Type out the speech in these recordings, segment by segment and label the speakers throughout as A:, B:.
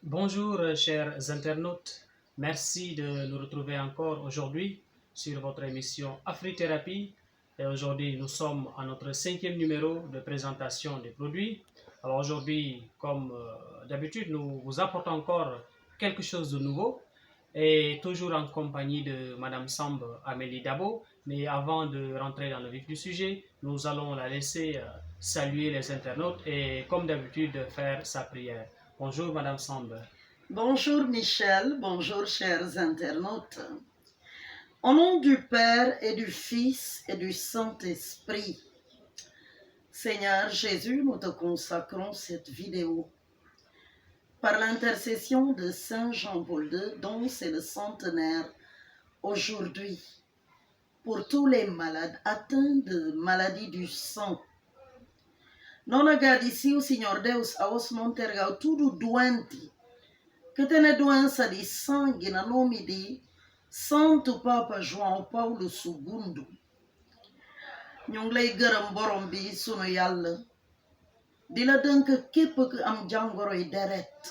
A: Bonjour chers internautes, merci de nous retrouver encore aujourd'hui sur votre émission Afrithérapie. Et aujourd'hui, nous sommes à notre 5e numéro de présentation des produits. Alors aujourd'hui, comme d'habitude, nous vous apportons encore quelque chose de nouveau et toujours en compagnie de Madame Samb Amélie Dabo. Mais avant de rentrer dans le vif du sujet, nous allons la laisser saluer les internautes et comme d'habitude faire sa prière. Bonjour Madame Samb.
B: Bonjour Michel, bonjour chers internautes. Au nom du Père et du Fils et du Saint-Esprit, Seigneur Jésus, nous te consacrons cette vidéo. Par l'intercession de Saint Jean-Paul II, dont c'est le centenaire aujourd'hui, pour tous les malades atteints de maladies du sang. Non agadisiu, Signor Deus, aos non tergau tudo doenti, que tene doença de sangue na nome de Santo Papa João Paulo II. ñu ngi lay gërëm borom bi sunu yàlla di la dënk képp ku am jàngoroy deret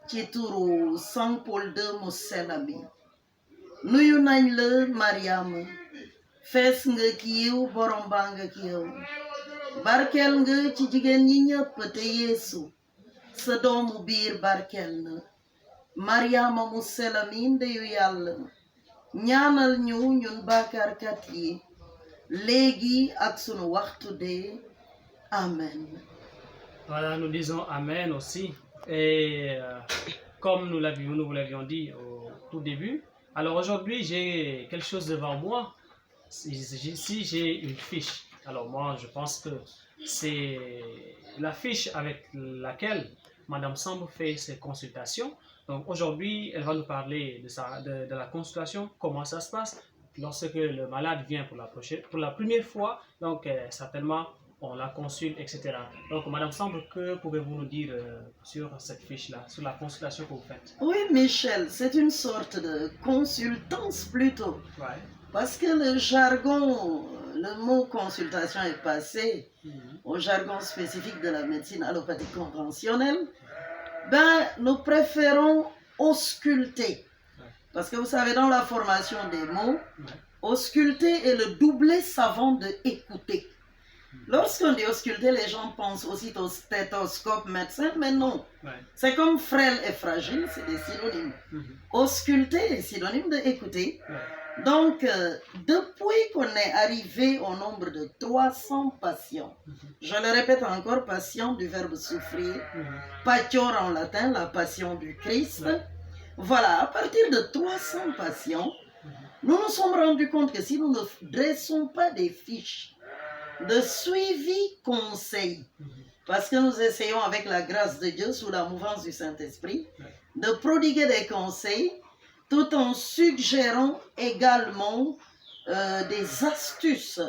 B: ci turu Saint Paul II mu sell mi nuyu nañ la Mariama fees nga ki yiw borom baa nga ki yow barkeel nga ci jigéen ñi ñëpp te Yeesu sa doomu biir barkeel na Mariama mu sell mi ndeyu yàlla ñaanal ñu ñun bàkkaarkat yi léegi ak sunu waxtu de amen.
A: Voilà, nous disons amen aussi. Et comme nous vous l'avions dit au tout début, alors aujourd'hui j'ai quelque chose devant moi. Ici j'ai une fiche. Alors moi je pense que c'est la fiche avec laquelle Madame Samb fait ses consultations. Donc aujourd'hui elle va nous parler de la consultation, comment ça se passe. Lorsque le malade vient pour la première fois, donc certainement on la consulte, etc. Donc Madame Samb, que pouvez-vous nous dire sur cette fiche-là, sur la consultation que vous faites?
B: Oui Michel, c'est une sorte de consultance plutôt.
A: Ouais.
B: Parce que le jargon, le mot consultation est passé au jargon spécifique de la médecine allopathique conventionnelle. Ben, nous préférons ausculter. Parce que vous savez, dans la formation des mots, ausculter est le doublet savant de écouter. Lorsqu'on dit ausculter, les gens pensent aussi au stéthoscope médecin, mais non. C'est comme frêle et fragile, c'est des synonymes. Ausculter est synonyme de écouter. Donc, depuis qu'on est arrivé au nombre de 300 patients, je le répète encore, patient du verbe souffrir, patior en latin, la passion du Christ. Voilà, à partir de 300 patients, nous nous sommes rendus compte que si nous ne dressons pas des fiches de suivi conseil, parce que nous essayons avec la grâce de Dieu, sous la mouvance du Saint-Esprit, de prodiguer des conseils, tout en suggérant également des astuces.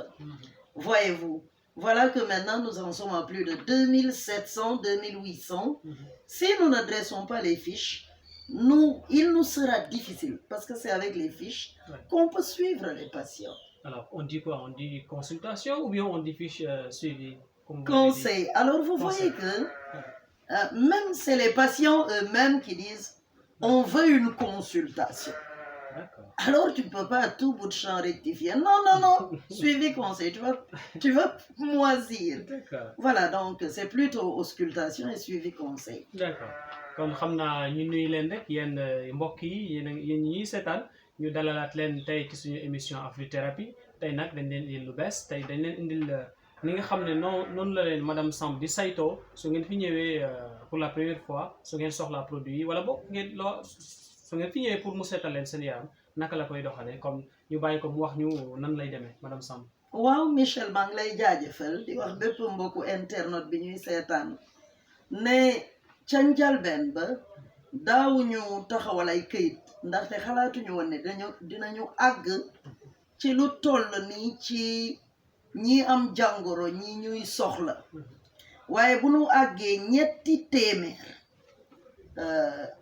B: Voyez-vous, voilà que maintenant nous en sommes à plus de 2700, 2800. Si nous ne dressons pas les fiches, il nous sera difficile, parce que c'est avec les fiches qu'on peut suivre les patients.
A: Alors, on dit quoi? On dit consultation ou bien on dit fiche suivi?
B: Conseil. Alors, vous voyez que même c'est les patients eux-mêmes qui disent on veut une consultation. Alors, tu ne peux pas à tout bout de champ rectifier. Non, non, non. Suivi conseil. Tu vas moisir. Voilà, donc c'est plutôt auscultation et suivi conseil.
A: D'accord. Comme xam naa ñu nuyu leen rek yéen mbokk yi yéen ñi seetaan ñu dalalaat leen tey ci suñu émission Afrithérapie tey nag dañ leen indil lu bees tey dañ leen indil ni nga xam ne noonu la leen Madame Samb di saytoo su ngeen fi ñëwee pour la première fois su ngeen soxlaa produit yi wala boog su ngeen fi ñëwee pour mu seetal leen seen yaram naka la koy doxalee comme ñu bàyyi ko mu wax ñu nan lay demee Madame Samb.
B: waaw Michel maa ngi lay jaajëfal di wax bépp mbokku internet bi ñuy seetaan ne ca njalbeen ba daawuñu taxawal ay këyit ndaxte xalaatuñu woon ne dinañu àgg ci lu toll nii ci ñi am jàngoro ñi ñuy soxla waaye bu ñu àggee ñetti téeméer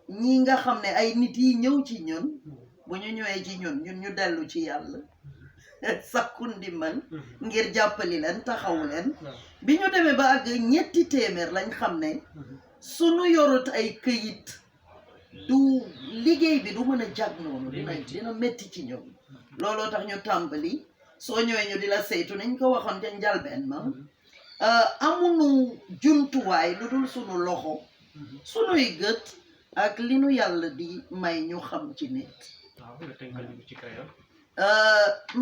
B: ñi nga xam ne ay nit yi ñëw ci ñun bu ñu ñëwee ci ñun ñu dellu ci yàlla sakku ndimbal ngir jàppali leen taxawu leen bi ñu demee ba àgg ñetti téeméer lañ xam ne sunu yorut ay këyit du liggéey bi du mën a jag noonu dina métti ci ñoom looloo tax ñu tàmbali soo ñëwee ñu di la saytu nañ ko waxoon ca njalbeen ma amunu jumtuwaay lu dul sunu loxo sunuy gët ak li nu yàlla di may ñu xam ci nit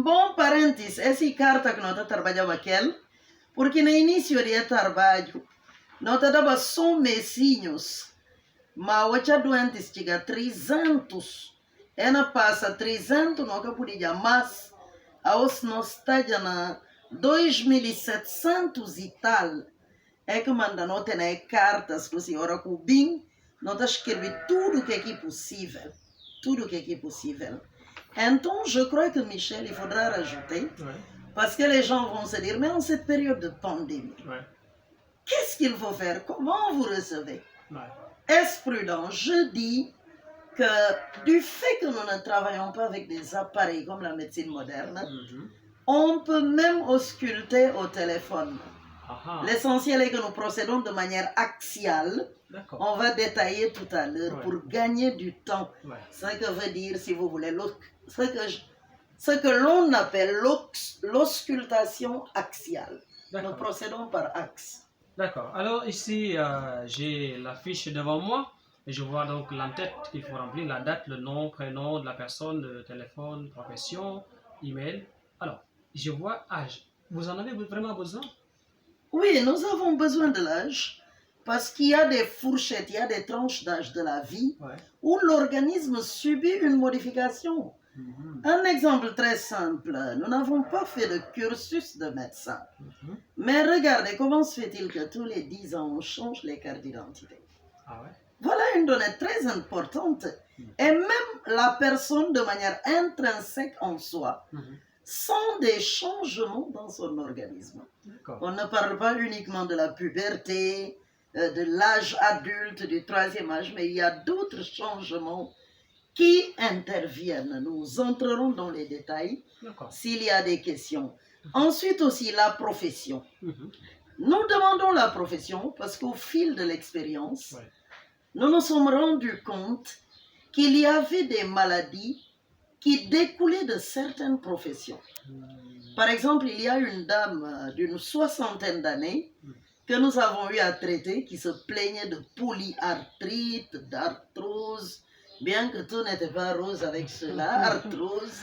B: bon parentis esi kartak nota tarbaja bakel porque no inicio de trabalho nota daba são mesinhos ma wacha doentes chega 300 ena passa 300 no que podia mas aos nós está já na 2700 e tal é que manda nota na cartas para a senhora Cubim nota escreve tudo que é possível então je crois que Michel il faudra rajouter parce que les gens vont se dire mais en cette période de pandémie qu'est-ce qu'il faut faire, comment vous recevez est-ce prudent? Je dis que du fait que nous ne travaillons pas avec des appareils comme la médecine moderne, on peut même ausculter au téléphone. L'essentiel est que nous procédons de manière axiale. On va détailler tout à l'heure pour gagner du temps. Ce que veut dire, si vous voulez, ce que l'on appelle l'auscultation axiale. Nous procédons par axe.
A: D'accord. Alors ici, j'ai la fiche devant moi et je vois donc l'entête qu'il faut remplir, la date, le nom, prénom de la personne, le téléphone, profession, email. Alors, je vois âge. Vous en avez vraiment besoin?
B: Oui, nous avons besoin de l'âge parce qu'il y a des fourchettes, il y a des tranches d'âge de la vie où l'organisme subit une modification. Un exemple très simple, nous n'avons pas fait de cursus de médecin. Mais regardez, comment se fait-il que tous les 10 ans, on change les cartes d'identité? Voilà une donnée très importante. Et même la personne, de manière intrinsèque en soi, sent des changements dans son organisme. On ne parle pas uniquement de la puberté, de l'âge adulte, du 3e âge, mais il y a d'autres changements qui interviennent. Nous entrerons dans les détails s'il y a des questions. Ensuite aussi, la profession. Nous demandons la profession parce qu'au fil de l'expérience, nous nous sommes rendus compte qu'il y avait des maladies qui découlaient de certaines professions. Par exemple, il y a une dame d'une 60aine d'années que nous avons eu à traiter qui se plaignait de polyarthrite, d'arthrose, bien que tout n'était pas rose avec cela, arthrose.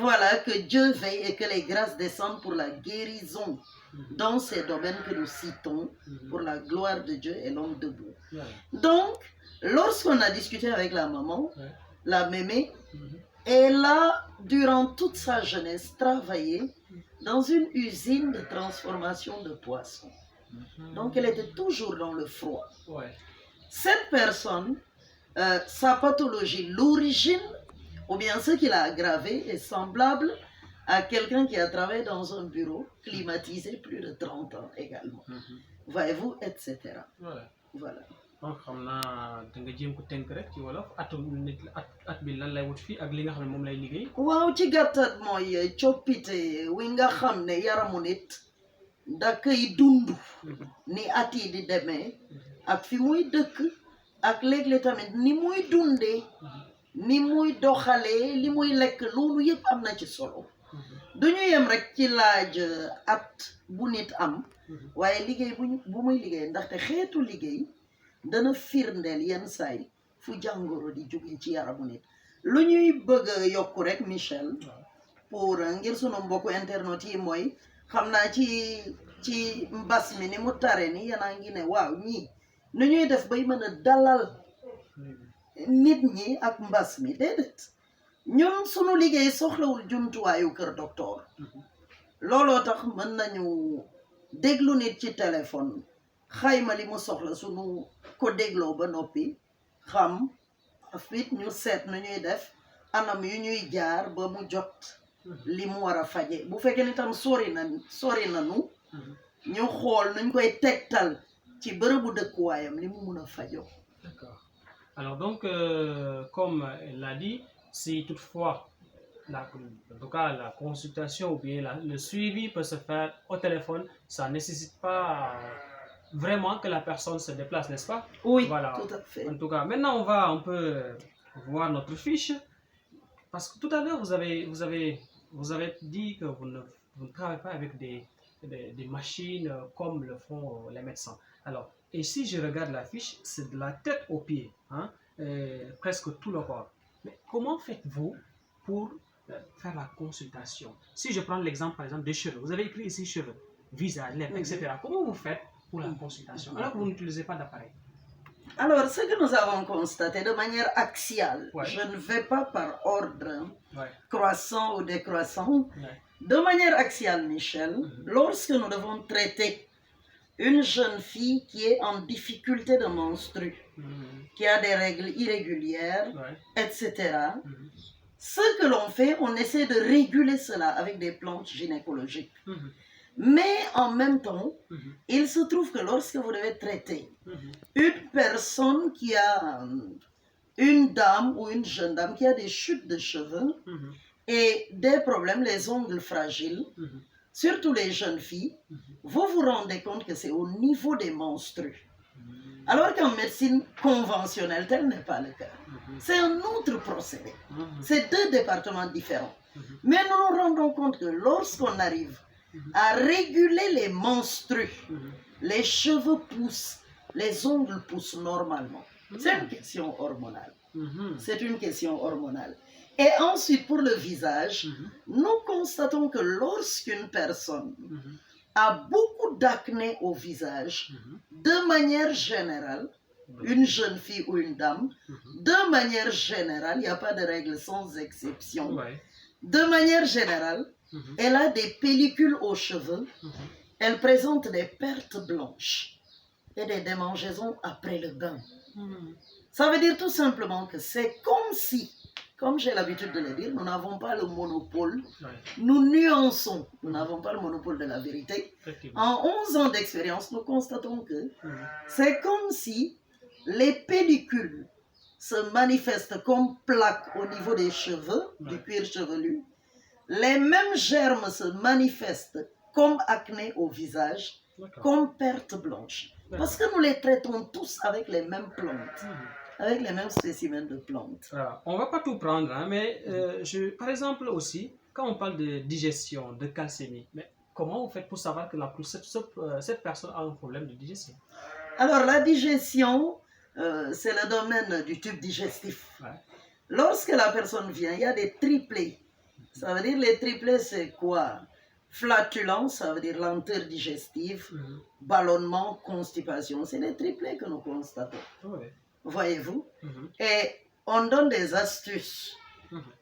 B: Voilà, que Dieu veille et que les grâces descendent pour la guérison dans ces domaines que nous citons, pour la gloire de Dieu et l'homme debout. Donc, lorsqu'on a discuté avec la maman, la mémé, elle a, durant toute sa jeunesse, travaillé dans une usine de transformation de poissons. Donc, elle était toujours dans le froid. Cette personne, sa pathologie, l'origine, ou bien ce qui l'a aggravé, est semblable à quelqu'un qui a travaillé dans un bureau climatisé plus de 30 ans également. Voyez-vous, etc. Voilà.
A: donc xam naa da nga jéem ko tënk rek ci wolof nit at bi lan lay wut fii ak li nga xam ne moom lay liggéey.
B: waaw ci gàttal mooy coppite wi nga xam ne yaramu nit da koy dund ni at yi di demee ak fi muy dëkk ak léeg-léeg tamit ni muy dundee ni muy doxalee li muy lekk loolu yëpp am na ci solo duñu yem rek ci laaj at bu nit am waaye liggéey bu muy liggéey ndaxte xeetu liggéey dana firndeel yenn saay fu jàngoro di jóge ci yaramu nit lu ñuy bëgg a yokku rek Michel pour ngir sunu mbokku internet yi mooy xam naa ci mbas mi ni mu tare ni yanaa ngi ne waaw ñii nu ñuy def bay mën a dalal nit ñi ak mbas mi déedéet ñun sunu liggéey soxlawul jumtuwaayu kër docteur looloo tax mën nañu déglu nit ci téléphone xayma li mu soxla sunu ko dégloo ba noppi xam fit ñu seet nu ñuy def anam yu ñuy jaar ba mu jot li mu war a faje bu fekkee ni tam sori nanu ñu xool nuñ koy tegtal ci bërëbu dëkkuwaayam li mu mun a fajoo.
A: D'accord. Alors donc, comme elle l'a dit, si toutefois, en tout cas la consultation ou bien le suivi peut se faire au téléphone, ça ne nécessite pas vraiment que la personne se déplace, n'est-ce pas?
B: Oui,
A: Voilà.
B: tout à fait.
A: En tout cas, maintenant on peut voir notre fiche. Parce que tout à l'heure, vous avez dit que vous ne travaillez pas avec des machines comme le font les médecins. Alors, et si je regarde la fiche, c'est de la tête aux pieds, hein, presque tout le corps. Mais comment faites-vous pour faire la consultation? Si je prends l'exemple, par exemple, des cheveux, vous avez écrit ici cheveux, visage, lèvres, etc. Comment vous faites pour la consultation alors que vous n'utilisez pas d'appareil?
B: Alors, ce que nous avons constaté de manière axiale,
A: Ouais.
B: je ne vais pas par ordre
A: Ouais.
B: croissant ou décroissant,
A: Ouais.
B: de manière axiale, Michel, lorsque nous devons traiter une jeune fille qui est en difficulté de menstru, qui a des règles irrégulières,
A: Ouais.
B: etc., ce que l'on fait, on essaie de réguler cela avec des plantes gynécologiques. Mais en même temps, il se trouve que lorsque vous devez traiter une personne qui a une dame ou une jeune dame qui a des chutes de cheveux et des problèmes, les ongles fragiles, surtout les jeunes filles, vous vous rendez compte que c'est au niveau des menstrues. Alors qu'en médecine conventionnelle, tel n'est pas le cas. C'est un autre procédé. C'est deux départements différents. Mais nous nous rendons compte que lorsqu'on arrive à réguler les menstrues, les cheveux poussent, les ongles poussent normalement. C'est une question hormonale. C'est une question hormonale. Et ensuite, pour le visage, nous constatons que lorsqu'une personne a beaucoup d'acné au visage, de manière générale, une jeune fille ou une dame, de manière générale, il n'y a pas de règle sans exception, de manière générale, elle a des pellicules aux cheveux, elle présente des pertes blanches et des démangeaisons après le bain. Ça veut dire tout simplement que c'est comme si, comme j'ai l'habitude de le dire, nous n'avons pas le monopole, nous nuançons, nous n'avons pas le monopole de la vérité. En 11 ans d'expérience, nous constatons que c'est comme si les pellicules se manifestent comme plaques au niveau des cheveux, du cuir chevelu. Les mêmes germes se manifestent comme acné au visage, comme perte blanche. Parce que nous les traitons tous avec les mêmes plantes, avec les mêmes spécimens de plantes.
A: Alors, on ne va pas tout prendre, hein, mais par exemple aussi, quand on parle de digestion, de calcémie, mais comment vous faites pour savoir que cette personne a un problème de digestion?
B: Alors, la digestion, c'est le domaine du tube digestif. Lorsque la personne vient, il y a des triplés. Ça veut dire, les triplés, c'est quoi? Flatulence, ça veut dire lenteur digestive, ballonnement, constipation. C'est les triplés que nous constatons. Voyez-vous? Et on donne des astuces.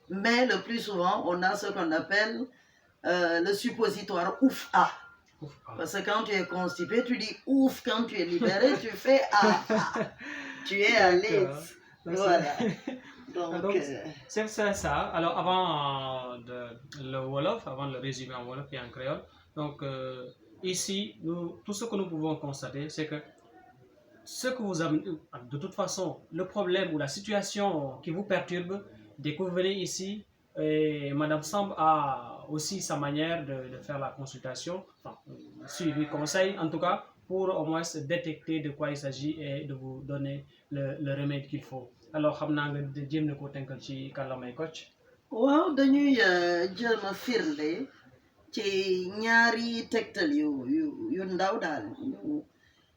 B: Mais le plus souvent, on a ce qu'on appelle le suppositoire ouf-ah. Parce que quand tu es constipé, tu dis ouf. Quand tu es libéré, tu fais ah. Tu es à l'aise. Voilà. Donc
A: c'est ça. Alors, avant le Wolof, avant le résumé en Wolof et en créole, donc ici, tout ce que nous pouvons constater, c'est que ce que vous avez, de toute façon, le problème ou la situation qui vous perturbe, dès que vous venez ici, et Madame Samb a aussi sa manière de faire la consultation, enfin, suivi conseil en tout cas, pour au moins détecter de quoi il s'agit et de vous donner le remède qu'il faut. Alors, xam naa nga jéem na ko tënkal ci kàllaamay Kocc.
B: waaw dañuy jéem a firnde ci ñaari tegtal yu ndaw daal.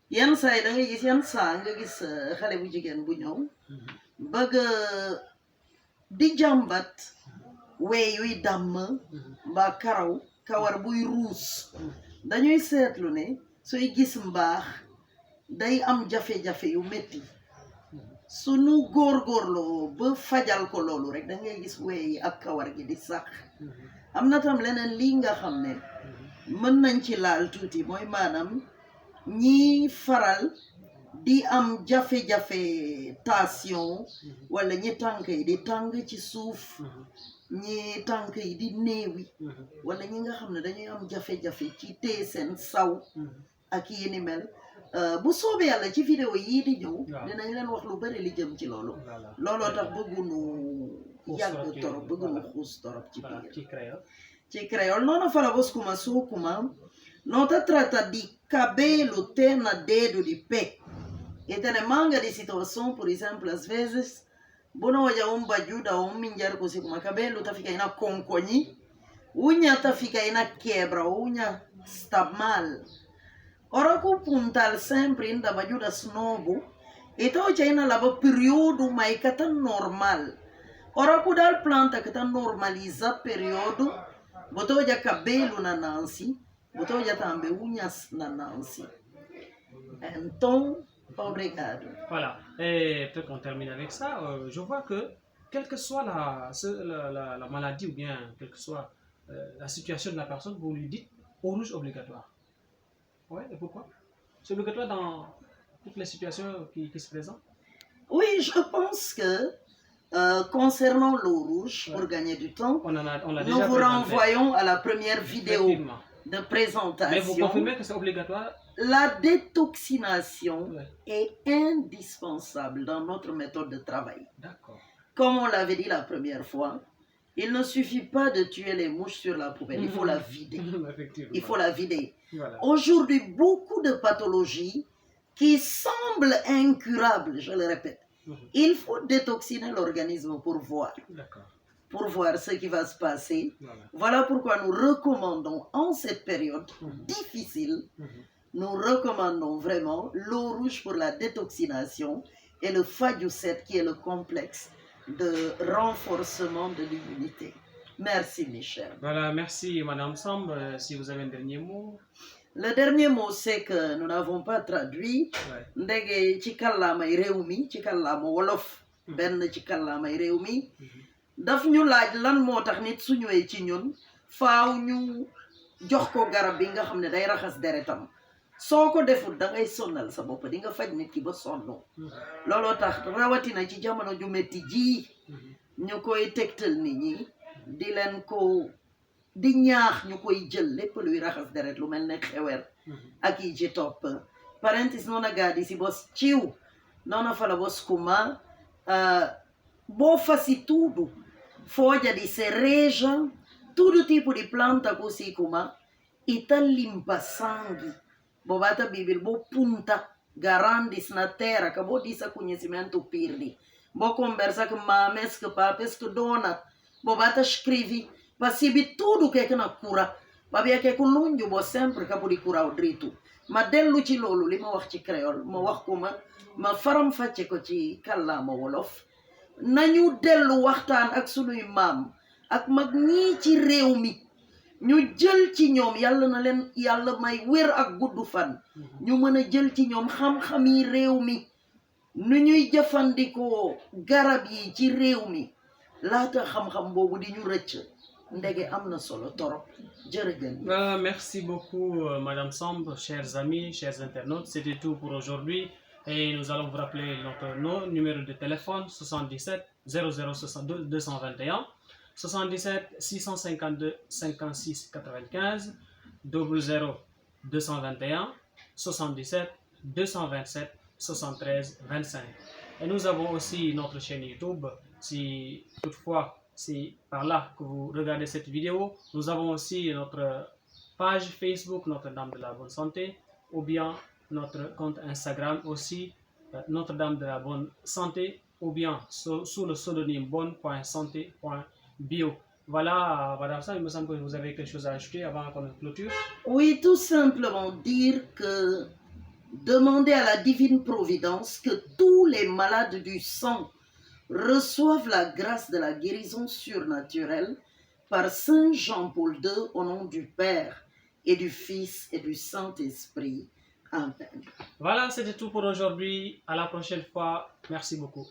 B: yenn saa yi da ngay gis yenn saa nga gis xale bu jigéen bu ñëw bëgg di jàmbat wey yuy dàmm mbaa kawar buy ruus. dañuy seetlu ne sooy gis mbaax day am jafe-jafe yu métti. sunu góorgóorloo ba fajal ko loolu rek da ngay gis wey yi ak kawar gi di sax. am na tam leneen lii nga xam ne mën nañ ci laal tuuti mooy maanaam ñi faral di am jafe-jafe tension wala ñi tànk yi di tàng ci suuf, ñi tànk yi di néewi, wala ñi nga xam ne dañuy am jafe-jafe ci téye seen saw ak yi ni mel. bu soobee yàlla ci vidéo yii di ñëw dinañ leen wax lu bari li jëm ci loolu. looloo tax bëggunu yàgg torop, bëggunu xuus torop ci biir. Ci créole nono fala boskuma sukuma nota tratta di cabelo tena dedo de pé. E tem manga de situação, por exemplo, às vezes, bono olha bajuda minjar cosi com cabelo, tá fica aí na conconi, unha tá fica aí na quebra, unha está mal. Ora que o puntal sempre ainda bajuda snobo, então já ainda lava período mais que tá normal. Ora que dá planta que tá normaliza período, botou já cabelo na Nancy, botou já também unhas na Nancy. Então, obrigado.
A: Voilà, et peut-être qu'on termine avec ça. Je vois que, quelle que soit la maladie ou bien quelle que soit la situation de la personne, vous lui dites au rouge obligatoire. Ouais, et pourquoi? C'est obligatoire dans toutes les situations qui se présentent?
B: Oui, je pense que concernant l'eau rouge, pour gagner du temps,
A: on l'a
B: nous vous renvoyons à la première vidéo de présentation.
A: Mais vous confirmez que c'est obligatoire?
B: La détoxination est indispensable dans notre méthode de travail.
A: D'accord.
B: Comme on l'avait dit la première fois, il ne suffit pas de tuer les mouches sur la poubelle, il faut la vider. Il faut la vider. Voilà. Aujourd'hui, beaucoup de pathologies qui semblent incurables, je le répète. Il faut détoxiner l'organisme pour voir. Pour voir ce qui va se passer. Voilà pourquoi nous recommandons en cette période difficile, nous recommandons vraiment l'eau rouge pour la détoxination et le Fadiouset qui est le complexe de renforcement de l'immunité. Merci Michel.
A: Voilà, merci Madame Samb. Si vous avez un dernier mot.
B: Le dernier mot, c'est que nous n'avons pas traduit. Ndege ci kàllaamay réew mi ci kàllaama wolof benn ci kàllaamay réew mi daf ñu laaj lan moo tax nit su ñëwee ci ñun faaw ñu jox ko garab bi nga xam ne day raxas deretam soo ko deful da ngay sonnal sa bopp di nga faj nit ki ba sonn looloo tax rawatina ci jamono ju metti ji ñu koy tegtal nit ñi di leen ko di ñaax ñu koy jël lépp luy raxas deret lu mel ne xewer ak yi ci topp parentis noona gaadi si bos ciw noona fala bos kuma boo fasi tudo foglia di cereja todo tipo di planta così come ita limpa sangue bobata bibil bo punta garandis na terra che bo disa conhecimento pirdi bo conversa che mames che papes che dona bobata scrivi passibi tudo che na cura babia che con lungo bo sempre capo di cura o dritto ma dellu ci lolu li ma wax ci créole ma wax ko ma faram facce ko ci kàllaama wolof nañu dellu waxtaan ak sunuy maam ak mag ñii ci réew mi ñu jël ci ñoom yàlla na leen yàlla may wér ak gudd fan ñu mën a jël ci ñoom xam-xam yi réew mi nu ñuy jëfandikoo garab yi ci réew mi laata xam-xam boobu di ñu rëcc ndege am na solo torop jërëjëf.
A: Merci beaucoup Madame Samb, chers amis, chers internautes, c'était tout pour aujourd'hui. Et nous allons vous rappeler notre numéro de téléphone 77 0062 221 77 652 56 95 00 221 77 227 73 25. Et nous avons aussi notre chaîne YouTube. Si toutefois c'est par là que vous regardez cette vidéo, nous avons aussi notre page Facebook Notre-Dame de la Bonne Santé ou bien notre compte Instagram aussi, Notre-Dame de la Bonne Santé, ou bien sous le pseudonyme bonne.santé.bio. Voilà, Madame Sam, il me semble que vous avez quelque chose à ajouter avant qu'on clôture.
B: Oui, tout simplement dire que demander à la divine providence que tous les malades du sang reçoivent la grâce de la guérison surnaturelle par Saint Jean-Paul II au nom du Père et du Fils et du Saint-Esprit. Amen.
A: Voilà, c'était tout pour aujourd'hui. À la prochaine fois. Merci beaucoup.